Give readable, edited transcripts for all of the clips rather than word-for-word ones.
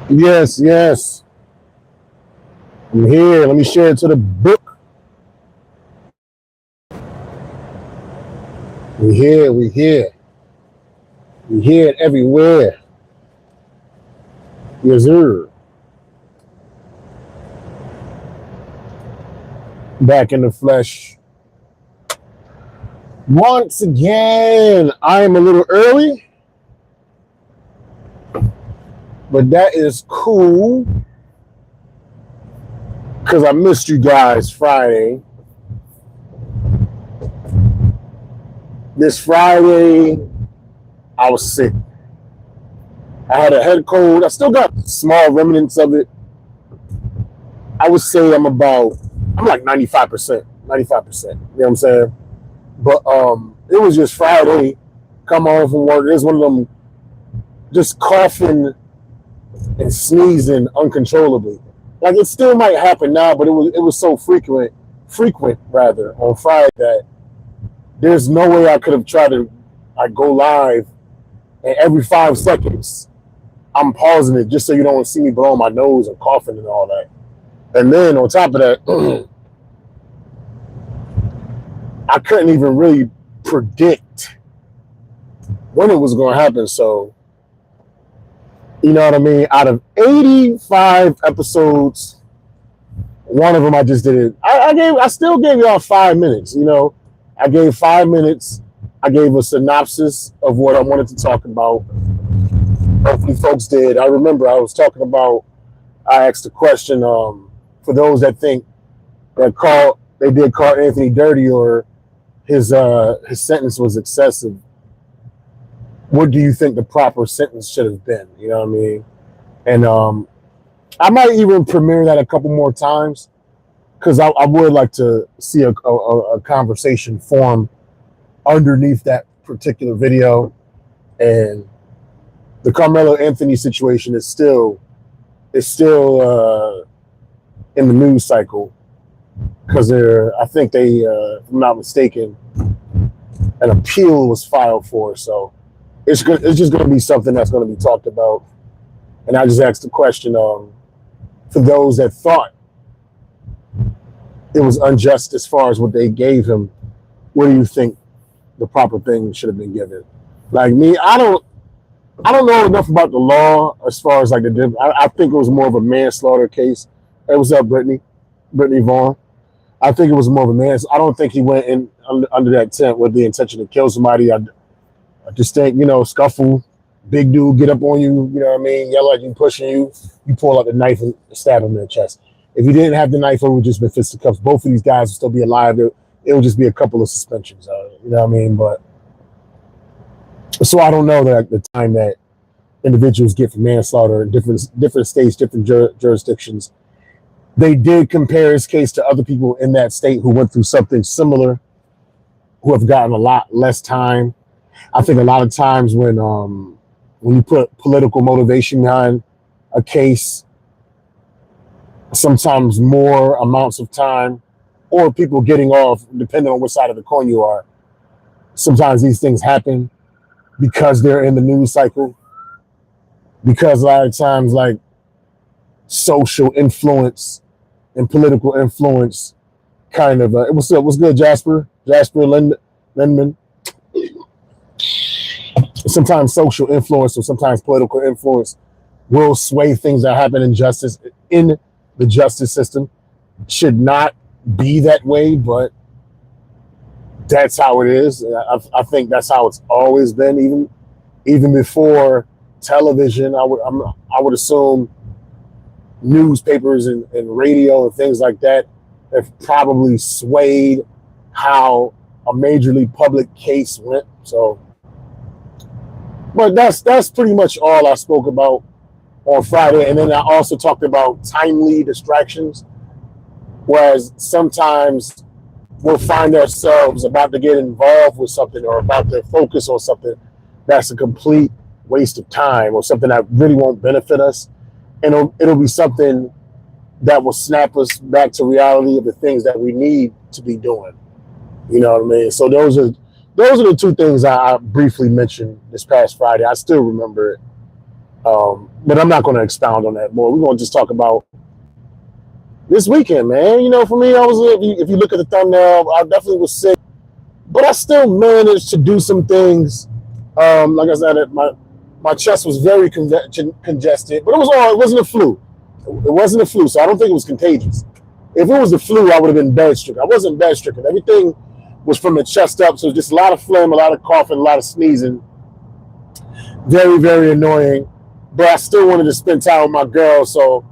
Yes, yes. I'm here. Let me share it to the book. We here. We here. We hear it everywhere. Yes, sir. Back in the flesh. Once again, I am a little early, but that is cool because I missed you guys Friday. This Friday, I was sick. I had a head cold. I still got small remnants of it. I would say I'm like 95%. 95%. You know what I'm saying? But it was just Friday. Come home from work. It was one of them just coughing and sneezing uncontrollably. Like it still might happen now, but it was so frequent rather on Friday that there's no way I could have tried to go live and every 5 seconds I'm pausing it just so you don't see me blowing my nose and coughing and all that. And then on top of that, I couldn't even really predict when it was going to happen. So, you know what I mean? Out of 85 episodes, one of them I just did it. I still gave y'all 5 minutes. You know, I gave 5 minutes. I gave a synopsis of what I wanted to talk about. Hopefully, folks did. I remember I was talking about. I asked a question for those that think that they did call Anthony dirty or his sentence was excessive. What do you think the proper sentence should have been? You know what I mean? And I might even premiere that a couple more times because I would like to see a conversation form underneath that particular video. And the Carmelo Anthony situation is still in the news cycle because I think they, if I'm not mistaken, an appeal was filed for. So it's just going to be something that's going to be talked about. And I just asked the question for those that thought it was unjust as far as what they gave him. What do you think the proper thing should have been given? Like me, I don't know enough about the law as far as like I think it was more of a manslaughter case. Hey, what's up, Brittany Vaughn? I think it was more of a I don't think he went in under that tent with the intention to kill somebody. I just think, scuffle, big dude get up on you, you know what I mean, yell at you, pushing you, you pull out the knife and stab him in the chest. If he didn't have the knife, it would just been fisticuffs. Both of these guys would still be alive. It would just be a couple of suspensions, you know what I mean? But so I don't know that the time that individuals get for manslaughter in different states, different jurisdictions. They did compare his case to other people in that state who went through something similar, who have gotten a lot less time. I think a lot of times when you put political motivation behind a case, sometimes more amounts of time or people getting off, depending on which side of the coin you are. Sometimes these things happen because they're in the news cycle, because a lot of times like social influence and political influence kind of, what's good, Jasper Lindman. Sometimes social influence or sometimes political influence will sway things that happen in the justice system. Should not be that way, but that's how it is. I think that's how it's always been, even before television. I would assume newspapers and radio and things like that have probably swayed how a majorly public case went. So, but that's pretty much all I spoke about on Friday. And then I also talked about timely distractions, whereas sometimes we'll find ourselves about to get involved with something or about to focus on something that's a complete waste of time or something that really won't benefit us. And it'll be something that will snap us back to reality of the things that we need to be doing. You know what I mean? So those are the two things I briefly mentioned this past Friday. I still remember it. But I'm not going to expound on that more. We're going to just talk about this weekend, man. You know, for me, if you look at the thumbnail, I definitely was sick, but I still managed to do some things. Like I said, my chest was very congested, but it wasn't a flu. It wasn't a flu, so I don't think it was contagious. If it was the flu, I would have been bed stricken. I wasn't bed stricken. Everything was from the chest up, so just a lot of phlegm, a lot of coughing, a lot of sneezing. Very, very annoying. But I still wanted to spend time with my girl, so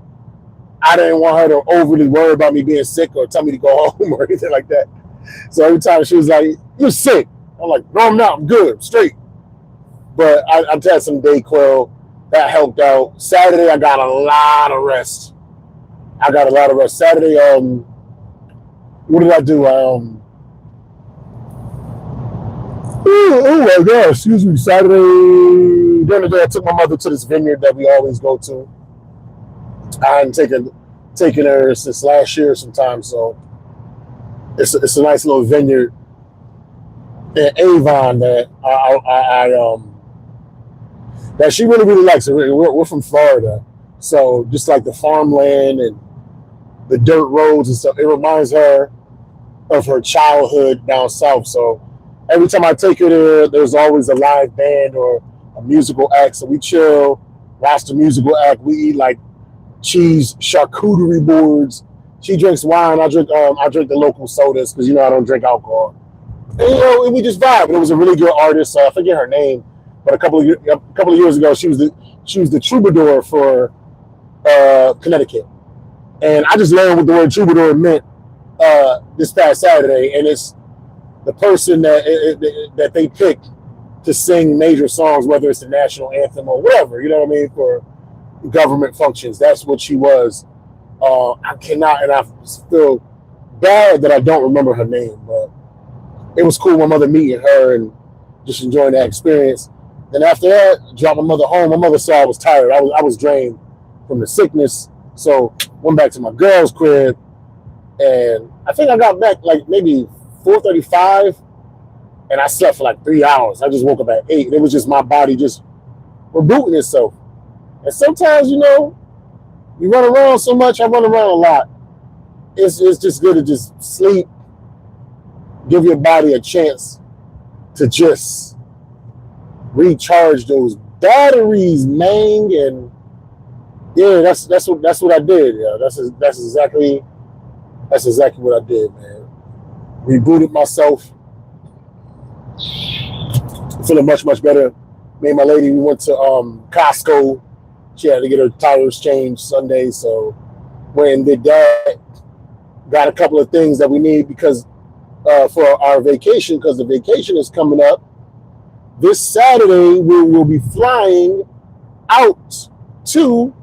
I didn't want her to overly worry about me being sick or tell me to go home or anything like that. So every time she was like, "You're sick," I'm like, "No, I'm not. I'm good. I'm straight." But I've had some Dayquil that helped out. Saturday, I got a lot of rest. Saturday, what did I do? Oh my gosh, excuse me. Saturday, during the day, I took my mother to this vineyard that we always go to. I hadn't taken her since last year sometime, so it's a nice little vineyard in Avon that she really, really likes. We're from Florida, so just like the farmland and the dirt roads and stuff, it reminds her of her childhood down south. So every time I take her there, there's always a live band or a musical act. So we chill, watch the musical act. We eat like cheese charcuterie boards. She drinks wine. I drink the local sodas because I don't drink alcohol. And we just vibe. And it was a really good artist. I forget her name, but a couple of years ago, she was the troubadour for Connecticut. And I just learned what the word troubadour meant this past Saturday, and it's the person that they pick to sing major songs, whether it's the national anthem or whatever, you know what I mean, for government functions. That's what she was. I cannot, and I feel bad that I don't remember her name, but it was cool. My mother meeting her and just enjoying that experience. Then after that, dropped my mother home. My mother saw I was tired. I was drained from the sickness, so went back to my girl's crib, and I think I got back like maybe 4:35, and I slept for like 3 hours. I just woke up at 8. It was just my body just rebooting itself. And sometimes, you run around so much. I run around a lot. It's just good to just sleep, give your body a chance to just recharge those batteries, man. And yeah, that's what I did. Yeah, that's exactly what I did, man. Rebooted myself, feeling much, much better. Me and my lady, we went to Costco. She had to get her tires changed Sunday, so went and did that. Got a couple of things that we need because for our vacation, because the vacation is coming up. This Saturday, we will be flying out to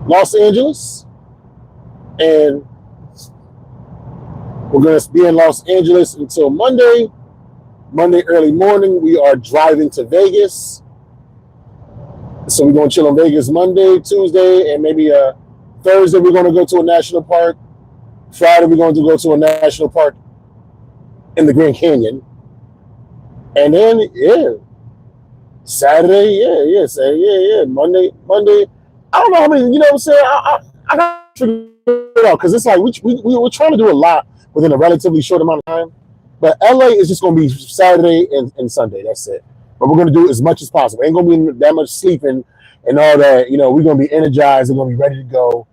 Los Angeles, and we're going to be in Los Angeles until Monday. Monday early morning, we are driving to Vegas. So we're going to chill in Vegas Monday, Tuesday, and maybe Thursday we're going to go to a national park. Friday we're going to go to a national park in the Grand Canyon. And then, Saturday, Monday. I don't know how many, you know what I'm saying? I got to figure it out because it's like we're trying to do a lot within a relatively short amount of time. But LA is just going to be Saturday and Sunday. That's it. But we're going to do as much as possible. Ain't going to be that much sleeping and all that. We're going to be energized. We're going to be ready to go.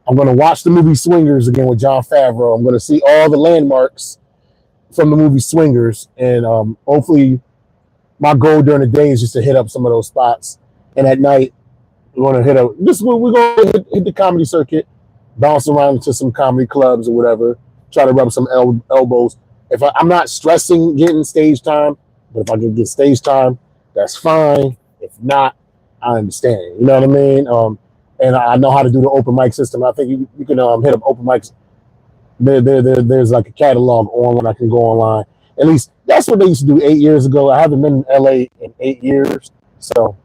I'm going to watch the movie Swingers again with Jon Favreau. I'm going to see all the landmarks from the movie Swingers. And hopefully my goal during the day is just to hit up some of those spots. And at night, we're going to hit the comedy circuit, bounce around to some comedy clubs or whatever, try to rub some elbows. If I'm not stressing getting stage time, but if I can get stage time, that's fine. If not, I understand. You know what I mean? And I know how to do the open mic system. I think you can hit up open mics. There's like a catalog on when I can go online. At least that's what they used to do 8 years ago. I haven't been in LA in 8 years, so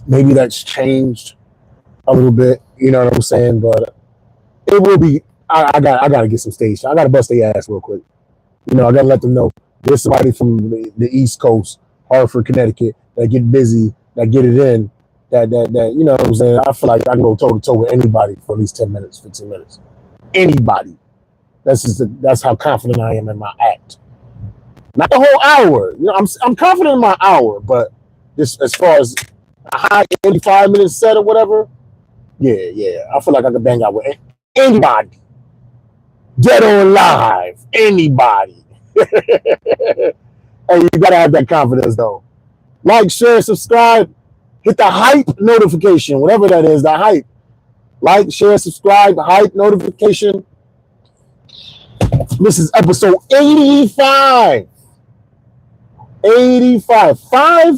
maybe that's changed a little bit. You know what I'm saying? But it will be. I got to get some stage time. I got to bust their ass real quick. I got to let them know there's somebody from the East Coast, Hartford, Connecticut, that get busy, that get it in, that you know what I'm saying? I feel like I can go toe to toe with anybody for at least 10 minutes, 15 minutes. Anybody. That's how confident I am in my act. Not the whole hour. You know, I'm confident in my hour, but just as far as a high 85-minute set or whatever, yeah. I feel like I could bang out with anybody. Dead or alive. Anybody. Hey, you gotta have that confidence though. Like, share, subscribe, hit the hype notification, whatever that is, the hype. Like, share, subscribe, hype notification. This is episode 85. 85. 5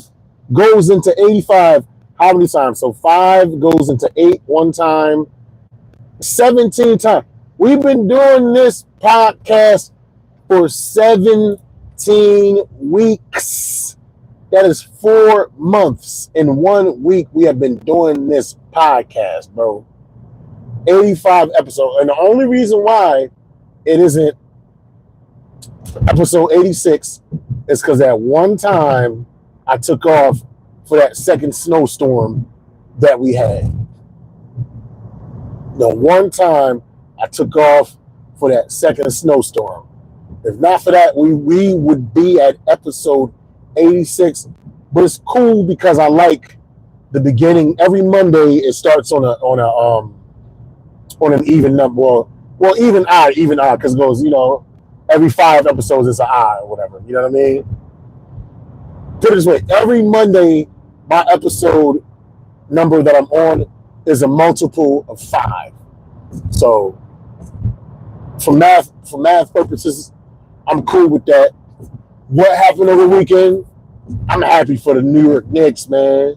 goes into 85 how many times? So 5 goes into 8 one time, 17 times. We've been doing this podcast for 17 weeks. That is 4 months. In 1 week, we have been doing this podcast, bro. 85 episodes. And the only reason why it isn't episode 86 is because at one time I took off for that second snowstorm that we had. The one time I took off for that second snowstorm. If not for that, we would be at episode 86. But it's cool because I like the beginning. Every Monday it starts on an even number. Well, even odd, because it goes, you know, every 5 episodes it's an odd or whatever. You know what I mean? Put it this way: every Monday, my episode number that I'm on is a multiple of 5. So, for math purposes, I'm cool with that. What happened over the weekend? I'm happy for the New York Knicks, man.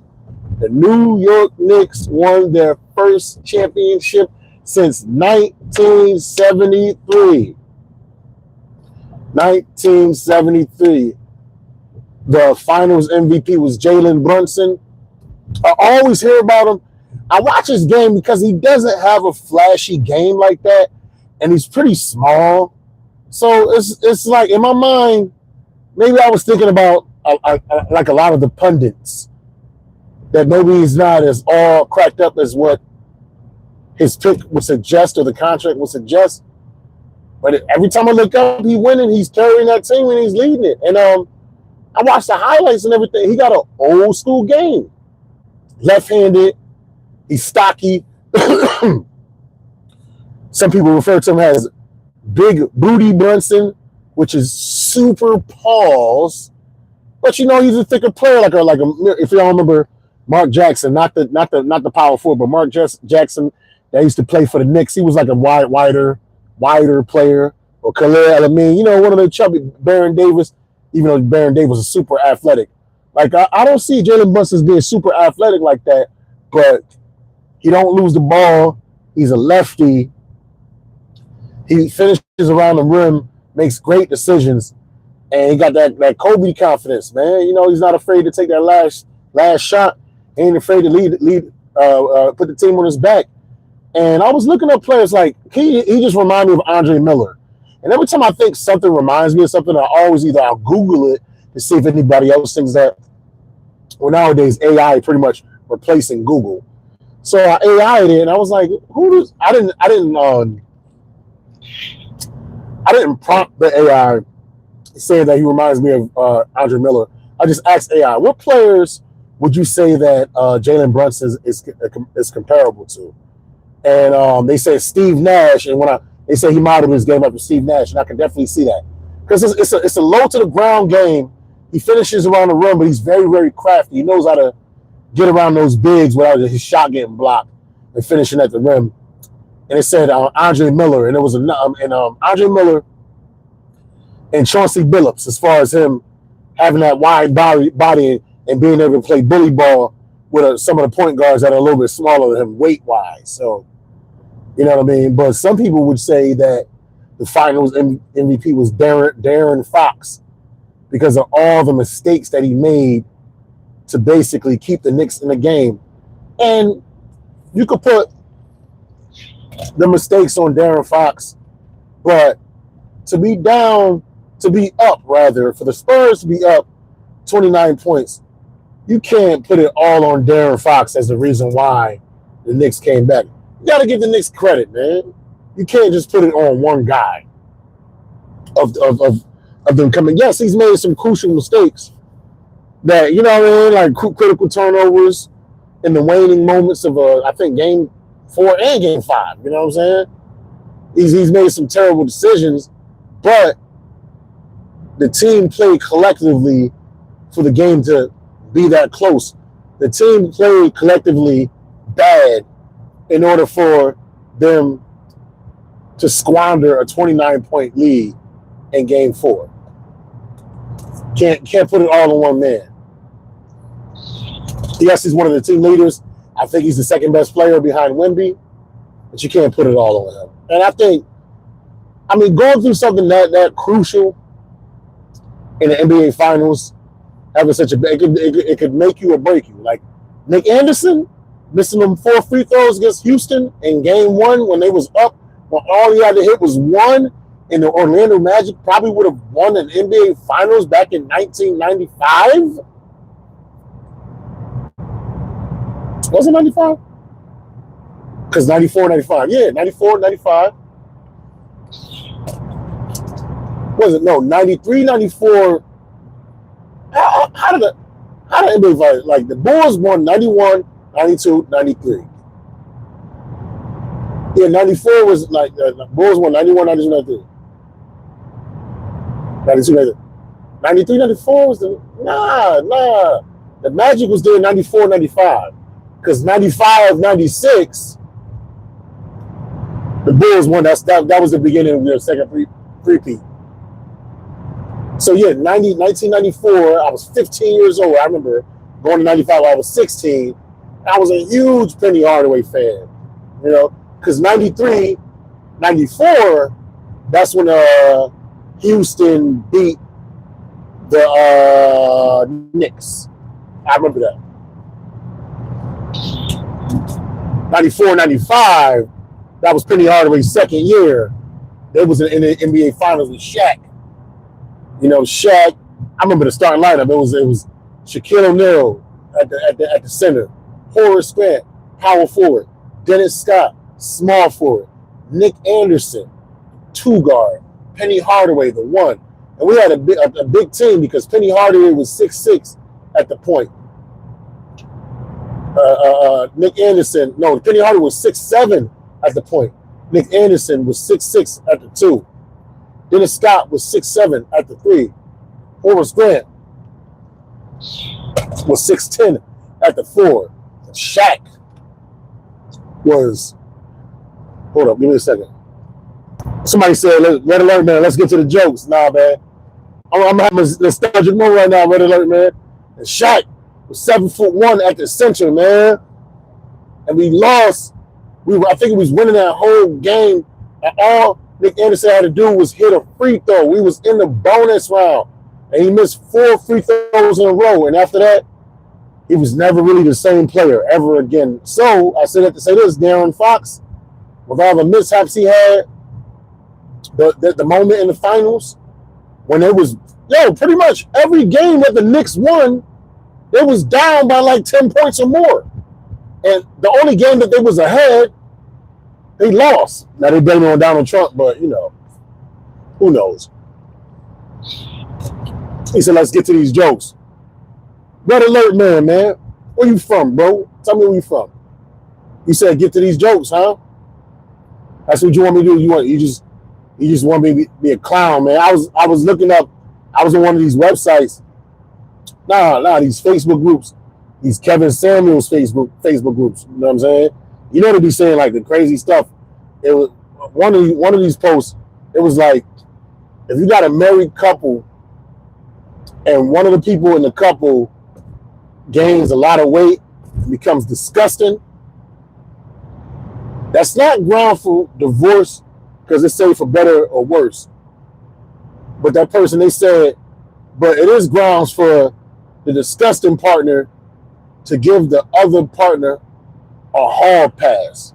The New York Knicks won their first championship since 1973. 1973. The finals MVP was Jalen Brunson. I always hear about him. I watch his game because he doesn't have a flashy game like that, and he's pretty small. So it's like, in my mind, maybe I was thinking about like a lot of the pundits, that maybe he's not as all cracked up as what his pick would suggest or the contract would suggest. But every time I look up, he's winning. He's carrying that team and he's leading it. And I watched the highlights and everything. He got an old school game. Left-handed. He's stocky. Some people refer to him as Big Booty Brunson, which is super pause. But you know, he's a thicker player, like a if y'all remember Mark Jackson, not the power forward, but Mark Jackson that used to play for the Knicks. He was like a wider player. Or Khalil Amin, you know, one of the chubby Baron Davis, even though Baron Davis is super athletic. Like I don't see Jalen Brunson as being super athletic like that, but he don't lose the ball. He's a lefty. He finishes around the rim, makes great decisions, and he got that Kobe confidence, man. You know, he's not afraid to take that last shot. He ain't afraid to put the team on his back. And I was looking up players like he just reminded me of Andre Miller. And every time I think something reminds me of something, I'll Google it to see if anybody else thinks that. Well, nowadays AI pretty much replacing Google. So I AI'd it, and I was like, I didn't prompt the AI saying that he reminds me of Andre Miller. I just asked AI, what players would you say that Jalen Brunson is comparable to? And they said Steve Nash, and they say he modeled his game after Steve Nash, and I can definitely see that because it's a low to the ground game. He finishes around the rim, but he's very, very crafty. He knows how to get around those bigs without his shot getting blocked and finishing at the rim. And it said Andre Miller, and it was Andre Miller and Chauncey Billups, as far as him having that wide body and being able to play bully ball with some of the point guards that are a little bit smaller than him weight-wise. So, you know what I mean? But some people would say that the finals MVP was Darren Fox because of all the mistakes that he made to basically keep the Knicks in the game. And you could put the mistakes on Darren Fox, but for the Spurs to be up 29 points you can't put it all on Darren Fox as the reason why the Knicks came back. You got to give the Knicks credit, man. You can't just put it on one guy of them coming. Yes, he's made some crucial mistakes that, you know what I mean, like critical turnovers in the waning moments of, I think, Game 4 and Game 5. You know what I'm saying? He's made some terrible decisions, but the team played collectively for the game to be that close. The team played collectively bad in order for them to squander a 29-point lead in Game 4. Can't put it all on one man. Yes, he's one of the team leaders. I think he's the second best player behind Wemby, but you can't put it all on him. And I think, I mean, going through something that crucial in the NBA Finals, having such it could make you or break you. Like Nick Anderson missing them 4 free throws against Houston in Game 1 when they was up, when all he had to hit was 1, and the Orlando Magic probably would have won an NBA Finals back in 1995. Was it 95? Because 94, 95. Yeah, 94, 95. Was it? No, 93, 94. How did NBA fight? Like the Bulls won 91, 92, 93. Yeah, 94 was like the Bulls won 91, 92, 93. 92, 93. 93, 94 was the nah. The Magic was there 94, 95. Because 95, 96, the Bulls won. That was the beginning of their second three-peat. So yeah, 1994, I was 15 years old. I remember going to 95, I was 16. I was a huge Penny Hardaway fan, you know, because 93, 94, that's when Houston beat the Knicks. I remember that. 94, 95, that was Penny Hardaway's second year. They was in the NBA Finals with Shaq. You know, Shaq. I remember the starting lineup. It was Shaquille O'Neal at the center, Horace Grant, power forward, Dennis Scott, small forward, Nick Anderson, 2 guard, Penny Hardaway, the 1. And we had a big team because Penny Hardaway was 6'6" at the point. Nick Anderson, no, Penny Hardaway was 6'7" at the point. Nick Anderson was 6'6" at the 2. Dennis Scott was 6'7" at the 3. Horace Grant was 6'10" at the 4. And Shaq was, hold up, give me a second. Somebody said, Red Alert, man, let's get to the jokes. Nah, man. I'm having a nostalgic moment right now, Red Alert, man. And Shaq was 7'1" at the center, man. And we lost. I think we was winning that whole game. And all Nick Anderson had to do was hit a free throw. We was in the bonus round. And he missed 4 free throws in a row. And after that, he was never really the same player ever again. So I said that to say this, Darren Fox, with all the mishaps he had, the moment in the finals, when it was, pretty much every game that the Knicks won, they was down by like 10 points or more. And the only game that they was ahead, they lost. Now they blame it on Donald Trump, but you know, who knows? He said, let's get to these jokes. Red Alert, man. Where you from, bro? Tell me where you from. You said get to these jokes, huh? That's what you want me to do. You just want me to be a clown, man. I was looking up. I was on one of these websites. Nah, these Facebook groups. These Kevin Samuels Facebook groups. You know what I'm saying? You know, they be saying like the crazy stuff. It was one of these posts. It was like, if you got a married couple and one of the people in the couple gains a lot of weight and becomes disgusting, that's not ground for divorce because it's safe for better or worse. But that person, they said, but it is grounds for the disgusting partner to give the other partner a hall pass.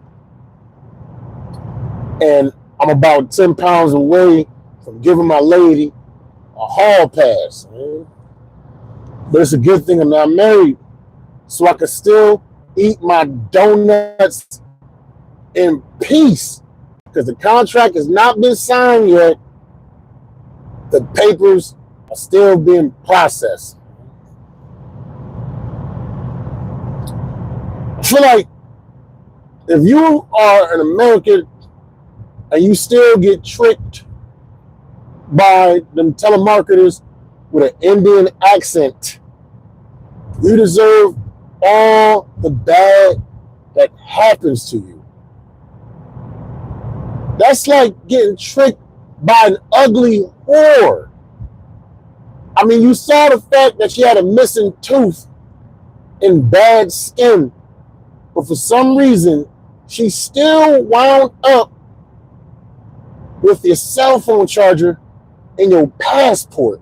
And I'm about 10 pounds away from giving my lady a hall pass, man. But it's a good thing I'm not married so I could still eat my donuts in peace, because the contract has not been signed yet. The papers are still being processed. I feel like if you are an American and you still get tricked by them telemarketers with an Indian accent, you deserve all the bad that happens to you. That's like getting tricked by an ugly whore. I mean, you saw the fact that she had a missing tooth and bad skin, but for some reason, she still wound up with your cell phone charger and your passport.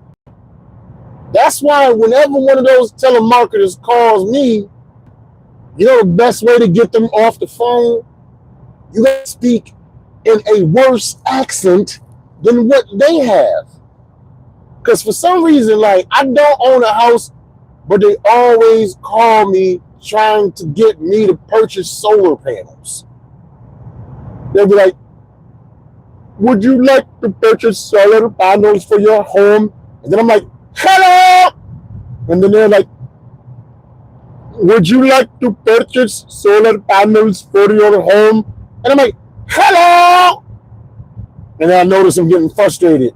That's why whenever one of those telemarketers calls me, you know the best way to get them off the phone? You got to speak in a worse accent than what they have. Because for some reason, like, I don't own a house, but they always call me trying to get me to purchase solar panels. They'll be like, would you like to purchase solar panels for your home? And then I'm like, hello! And then they're like, would you like to purchase solar panels for your home? And I'm like, hello! And then I notice I'm getting frustrated.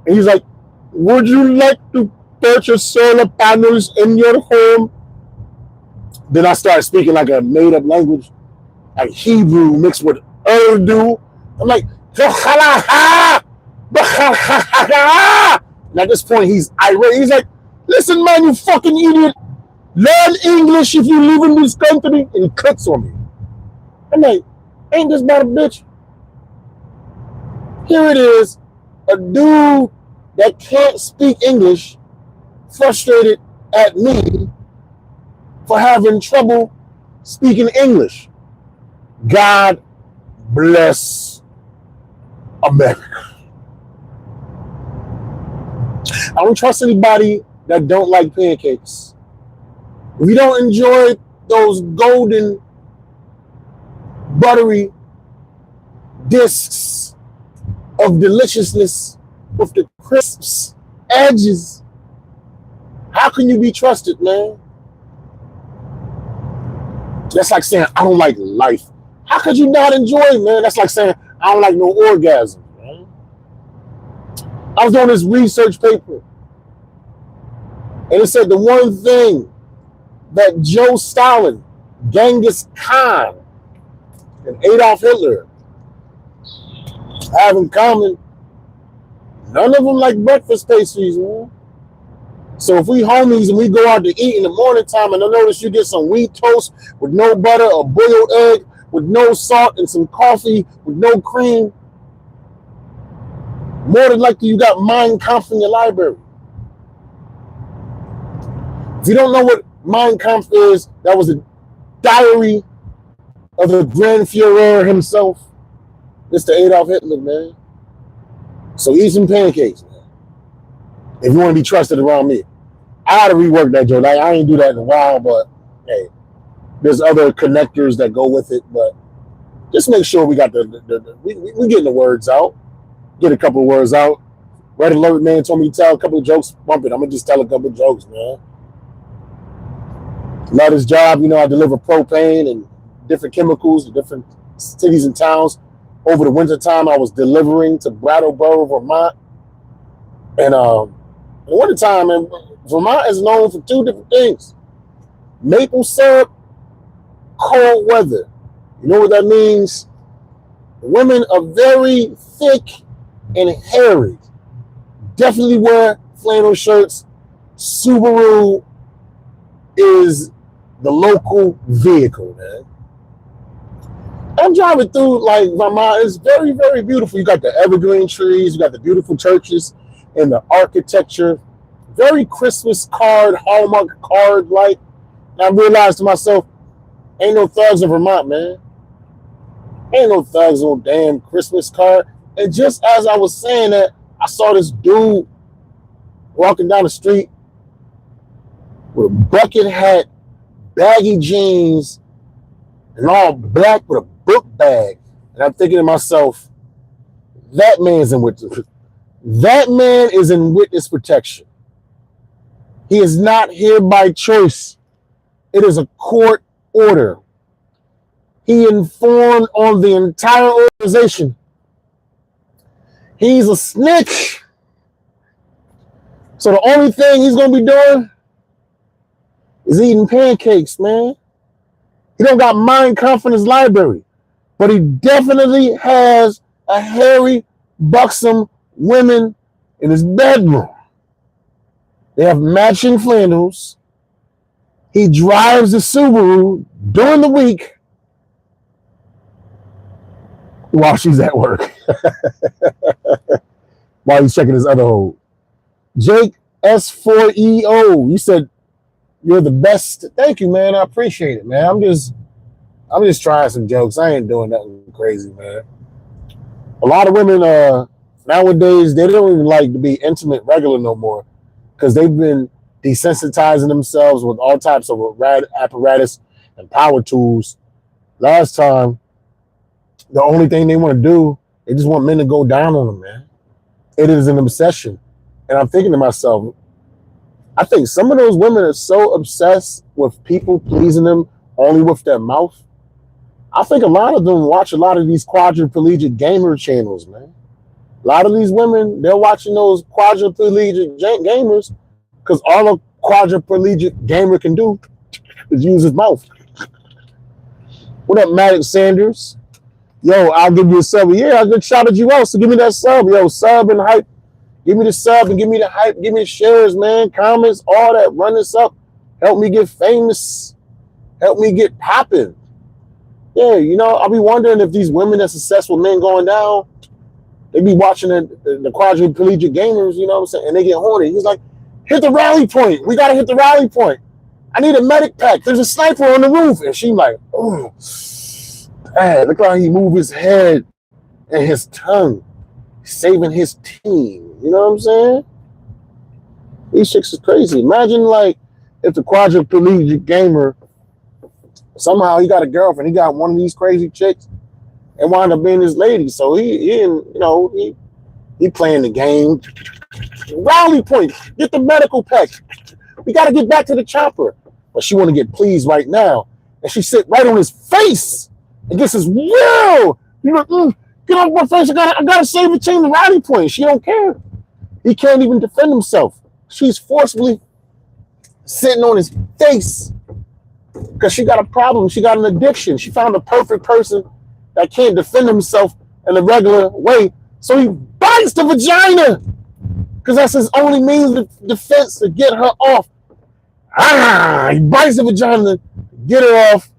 And he's like, would you like to purchase solar panels in your home? Then I start speaking like a made-up language, like Hebrew mixed with Urdu. I'm like, and at this point, he's irate. He's like, listen, man, you fucking idiot. Learn English if you live in this country. And he clicks on me. I'm like, ain't this about a bitch? Here it is, a dude that can't speak English, frustrated at me for having trouble speaking English. God bless America. I don't trust anybody that don't like pancakes. If you don't enjoy those golden, buttery discs of deliciousness with the crisp edges, how can you be trusted, man? That's like saying, I don't like life. How could you not enjoy it, man? That's like saying, I don't like no orgasm, man. I was doing this research paper, and it said the one thing that Joe Stalin, Genghis Khan, and Adolf Hitler have in common, none of them like breakfast pastries, man. So if we homies and we go out to eat in the morning time, and I notice you get some wheat toast with no butter, a boiled egg with no salt, and some coffee with no cream, more than likely you got Mein Kampf in your library. If you don't know what Mein Kampf is, that was a diary of the Grand Führer himself, Mr. Adolf Hitler, man. So eat some pancakes, man, if you want to be trusted around me. I got to rework that joke. Like, I ain't do that in a while, but hey, there's other connectors that go with it. But just make sure we got we getting the words out. Get a couple of words out. Red Alert man told me to tell a couple of jokes. Bump it. I'm going to just tell a couple of jokes, man. Love this job. You know, I deliver propane and different chemicals to different cities and towns. Over the winter time, I was delivering to Brattleboro, Vermont. And in the winter time, man, Vermont is known for two different things: maple syrup, cold weather. You know what that means? Women are very thick and hairy. Definitely wear flannel shirts. Subaru is the local vehicle, man. I'm driving through like Vermont. It's very, very beautiful. You got the evergreen trees, you got the beautiful churches, and the architecture. Very Christmas card, Hallmark card like. And I realized to myself, ain't no thugs in Vermont, man. Ain't no thugs on damn Christmas card. And just as I was saying that, I saw this dude walking down the street with a bucket hat, baggy jeans and all black with a book bag. And I'm thinking to myself, that man's in witness. That man is in witness protection. He is not here by choice. It is a court order. He informed on the entire organization. He's a snitch. So the only thing he's going to be doing is eating pancakes, man. He don't got mind confidence library, but he definitely has a hairy, buxom women in his bedroom. They have matching flannels. He drives a Subaru during the week while she's at work. While he's checking his other hole. Jake S4EO, you said you're the best. Thank you, man. I appreciate it, man. I'm just trying some jokes. I ain't doing nothing crazy, man. A lot of women nowadays, they don't even like to be intimate regular no more because they've been desensitizing themselves with all types of apparatus and power tools. Last time, the only thing they want to do, they just want men to go down on them, man. It is an obsession. And I'm thinking to myself, I think some of those women are so obsessed with people pleasing them only with their mouth. I think a lot of them watch a lot of these quadriplegic gamer channels, man. A lot of these women, they're watching those quadriplegic gamers because all a quadriplegic gamer can do is use his mouth. What up, Maddox Sanders? Yo, I'll give you a sub. Yeah, I just shouted you out, so give me that sub. Yo, sub and hype. Give me the sub and give me the hype. Give me the shares, man. Comments, all that. Run this up. Help me get famous. Help me get popping. Yeah, you know, I'll be wondering if these women that successful men going down, they be watching the quadriplegic gamers, you know what I'm saying? And they get horny. He's like, hit the rally point. We got to hit the rally point. I need a medic pack. There's a sniper on the roof. And she like, oh, man, look how he move his head and his tongue, saving his team. You know what I'm saying? These chicks is crazy. Imagine like if the quadriplegic gamer, somehow he got a girlfriend, he got one of these crazy chicks and wound up being his lady. So he playing the game. Rally point, get the medical pack. We got to get back to the chopper. But she want to get pleased right now. And she sit right on his face and gets his will. You know, get off my face. I gotta save the team the rally point. She don't care. He can't even defend himself. She's forcibly sitting on his face because she got a problem. She got an addiction. She found the perfect person that can't defend himself in a regular way. So he bites the vagina because that's his only means of defense to get her off. He bites the vagina to get her off.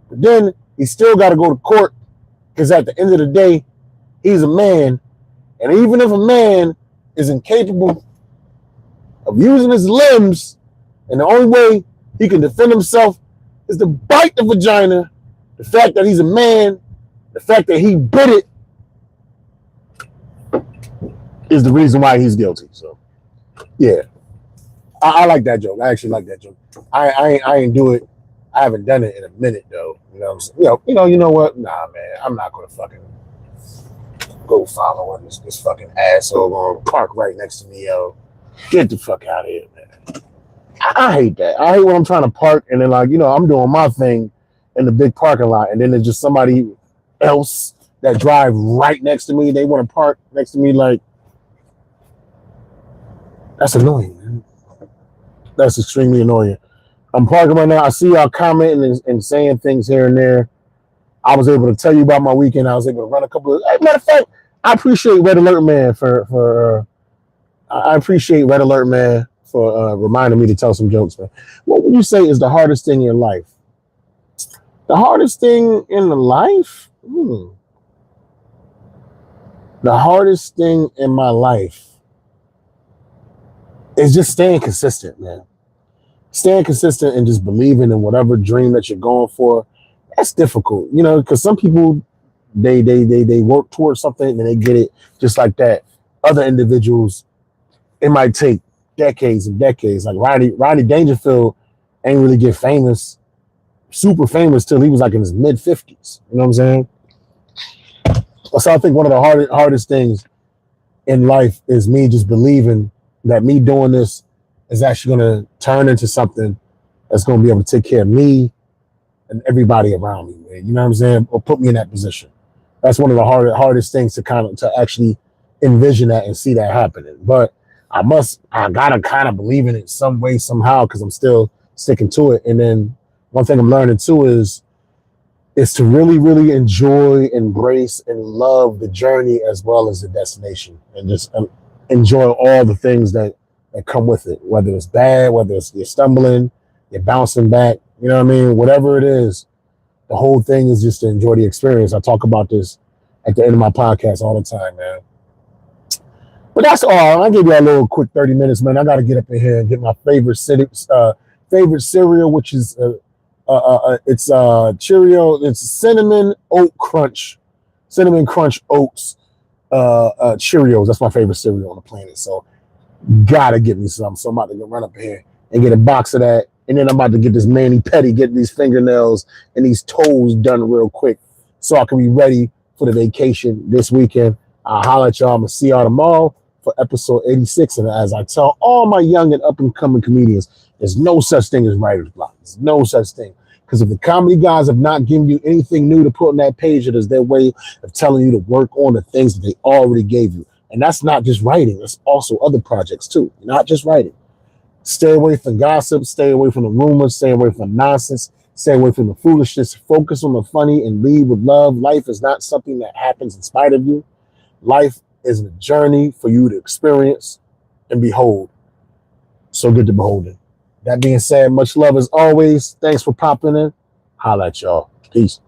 But then he still got to go to court because at the end of the day, he's a man. And even if a man is incapable of using his limbs, and the only way he can defend himself is to bite the vagina, the fact that he's a man, the fact that he bit it, is the reason why he's guilty. So, yeah. I like that joke. I actually like that joke. I ain't do it. I haven't done it in a minute, though. You know what I'm saying? You know what? Nah, man. I'm not going to fucking go following this fucking asshole on park right next to me, yo. Get the fuck out of here, man. I hate that. I hate when I'm trying to park and then like, you know, I'm doing my thing in the big parking lot and then there's just somebody else that drive right next to me. They want to park next to me. Like, that's annoying, man. That's extremely annoying. I'm parking right now. I see y'all commenting and saying things here and there. I was able to tell you about my weekend. I was able to run a couple of. Matter of fact, I appreciate Red Alert Man for reminding me to tell some jokes, man. What would you say is the hardest thing in your life? The hardest thing in the life? The hardest thing in my life is just staying consistent, man. Staying consistent and just believing in whatever dream that you're going for. That's difficult, you know, because some people, they work towards something and they get it just like that. Other individuals, it might take decades and decades. Like Rodney Dangerfield ain't really get famous, super famous till he was like in his mid-50s. You know what I'm saying? So I think one of the hardest things in life is me just believing that me doing this is actually going to turn into something that's going to be able to take care of me and everybody around me, man. You know what I'm saying? Or put me in that position. That's one of the hardest things to actually envision that and see that happening. But I gotta kind of believe in it some way, somehow, because I'm still sticking to it. And then one thing I'm learning too is to really, really enjoy, embrace, and love the journey as well as the destination, and just enjoy all the things that come with it, whether it's bad, whether it's you're stumbling, you're bouncing back, you know what I mean? Whatever it is, the whole thing is just to enjoy the experience. I talk about this at the end of my podcast all the time, man. But that's all. I'll give you a little quick 30 minutes, man. I got to get up in here and get my favorite cereal, which is it's Cheerio. It's cinnamon crunch oats Cheerios. That's my favorite cereal on the planet. So gotta get me some. So I'm about to go run up here and get a box of that. And then I'm about to get this mani-pedi, get these fingernails and these toes done real quick so I can be ready for the vacation this weekend. I'll holler at y'all. I'm going to see y'all tomorrow for episode 86. And as I tell all my young and up-and-coming comedians, there's no such thing as writer's block. There's no such thing. Because if the comedy guys have not given you anything new to put on that page, it is their way of telling you to work on the things that they already gave you. And that's not just writing. That's also other projects, too. Not just writing. Stay away from gossip. Stay away from the rumors. Stay away from nonsense. Stay away from the foolishness. Focus on the funny and lead with love. Life is not something that happens in spite of you. Life is a journey for you to experience and behold. So good to behold it. That being said, much love as always. Thanks for popping in. Holla at y'all. Peace.